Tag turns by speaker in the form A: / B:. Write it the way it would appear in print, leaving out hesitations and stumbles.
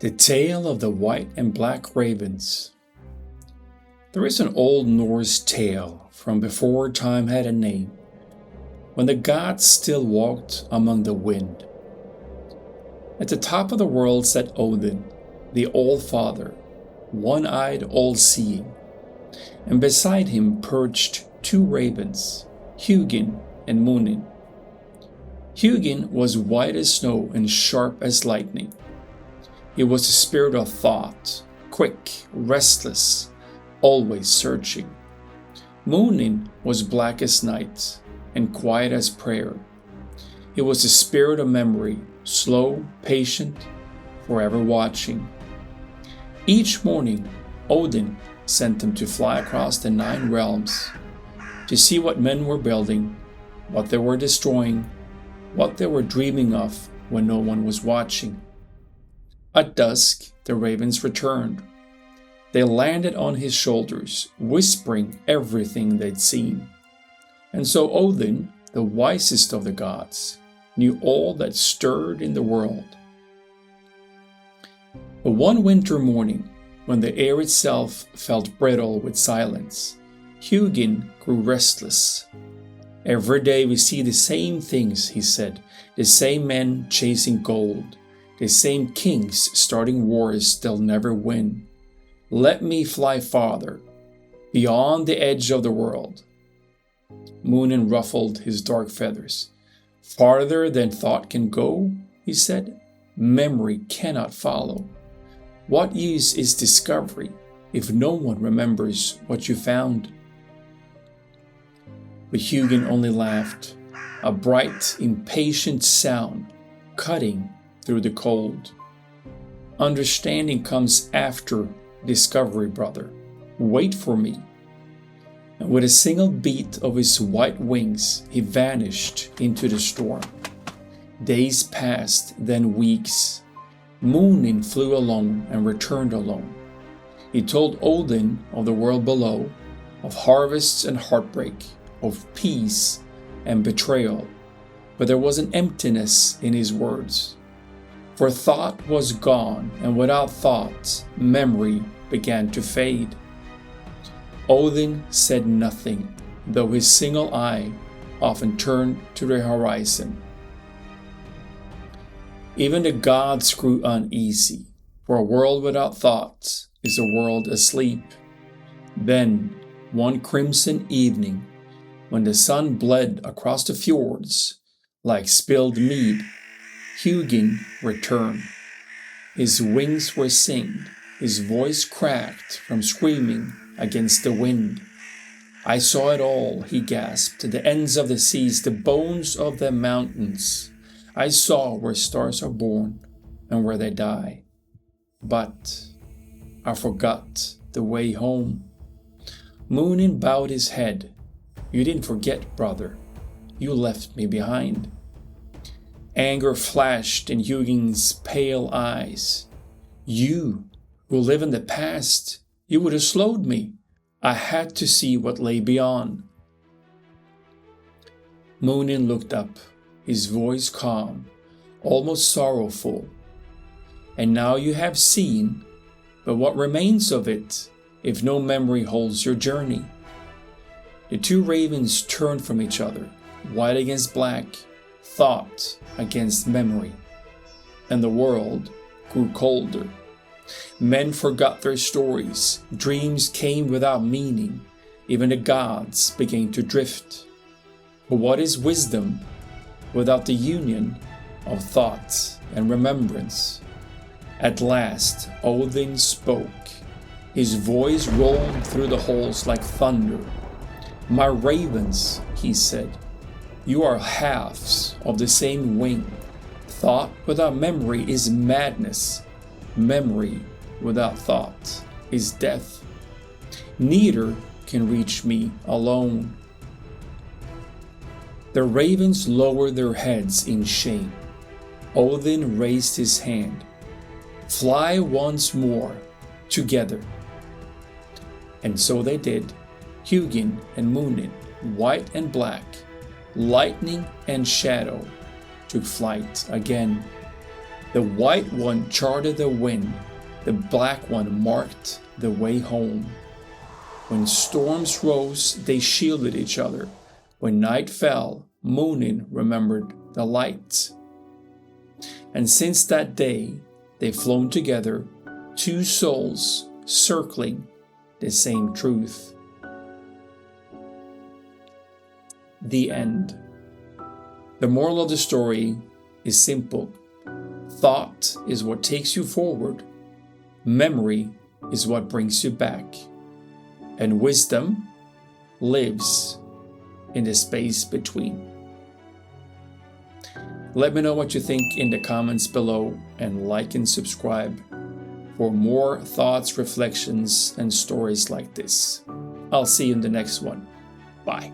A: The Tale of the White and Black Ravens. There is an old Norse tale from before time had a name, when the gods still walked among the wind. At the top of the world sat Odin, the All-Father, one-eyed, all-seeing, and beside him perched two ravens, Hugin and Munin. Hugin was white as snow and sharp as lightning. He was the spirit of thought, quick, restless, always searching. Munin was black as night and quiet as prayer. He was the spirit of memory, slow, patient, forever watching. Each morning, Odin sent them to fly across the 9 realms to see what men were building, what they were destroying, what they were dreaming of when no one was watching. At dusk, the ravens returned. They landed on his shoulders, whispering everything they'd seen. And so Odin, the wisest of the gods, knew all that stirred in the world. But one winter morning, when the air itself felt brittle with silence, Hugin grew restless. "Every day we see the same things," he said, "the same men chasing gold. The same kings starting wars they'll never win. Let me fly farther, beyond the edge of the world." Munin ruffled his dark feathers. "Farther than thought can go," he said. "Memory cannot follow. What use is discovery if no one remembers what you found?" But Hugin only laughed, a bright, impatient sound cutting through the cold. "Understanding comes after discovery, brother. Wait for me." And with a single beat of his white wings, he vanished into the storm. Days passed, then weeks. Munin flew alone and returned alone. He told Odin of the world below, of harvests and heartbreak, of peace and betrayal. But there was an emptiness in his words. For thought was gone, and without thought, memory began to fade. Odin said nothing, though his single eye often turned to the horizon. Even the gods grew uneasy, for a world without thought is a world asleep. Then, one crimson evening, when the sun bled across the fjords like spilled mead, Hugin returned. His wings were singed, his voice cracked from screaming against the wind. "I saw it all," he gasped, "the ends of the seas, the bones of the mountains. I saw where stars are born and where they die. But I forgot the way home." Munin bowed his head. "You didn't forget, brother. You left me behind." Anger flashed in Hugin's pale eyes. "You, who live in the past, you would have slowed me. I had to see what lay beyond." Munin looked up, his voice calm, almost sorrowful. "And now you have seen, but what remains of it if no memory holds your journey?" The two ravens turned from each other, white against black, thought against memory, and the world grew colder. Men forgot their stories, dreams came without meaning, even the gods began to drift. But what is wisdom without the union of thought and remembrance? At last Odin spoke. His voice rolled through the halls like thunder. "My ravens," he said, "you are halves of the same wing. Thought without memory is madness. Memory without thought is death. Neither can reach me alone." The ravens lowered their heads in shame. Odin raised his hand. "Fly once more, together." And so they did, Hugin and Munin, white and black, lightning and shadow, took flight again. The white one charted the wind, the black one marked the way home. When storms rose, they shielded each other. When night fell, Munin remembered the light. And since that day, they've flown together, two souls circling the same truth. The end. The moral of the story is simple. Thought is what takes you forward. Memory is what brings you back. And wisdom lives in the space between. Let me know what you think in the comments below, and like and subscribe for more thoughts, reflections, and stories like this. I'll see you in the next one. Bye.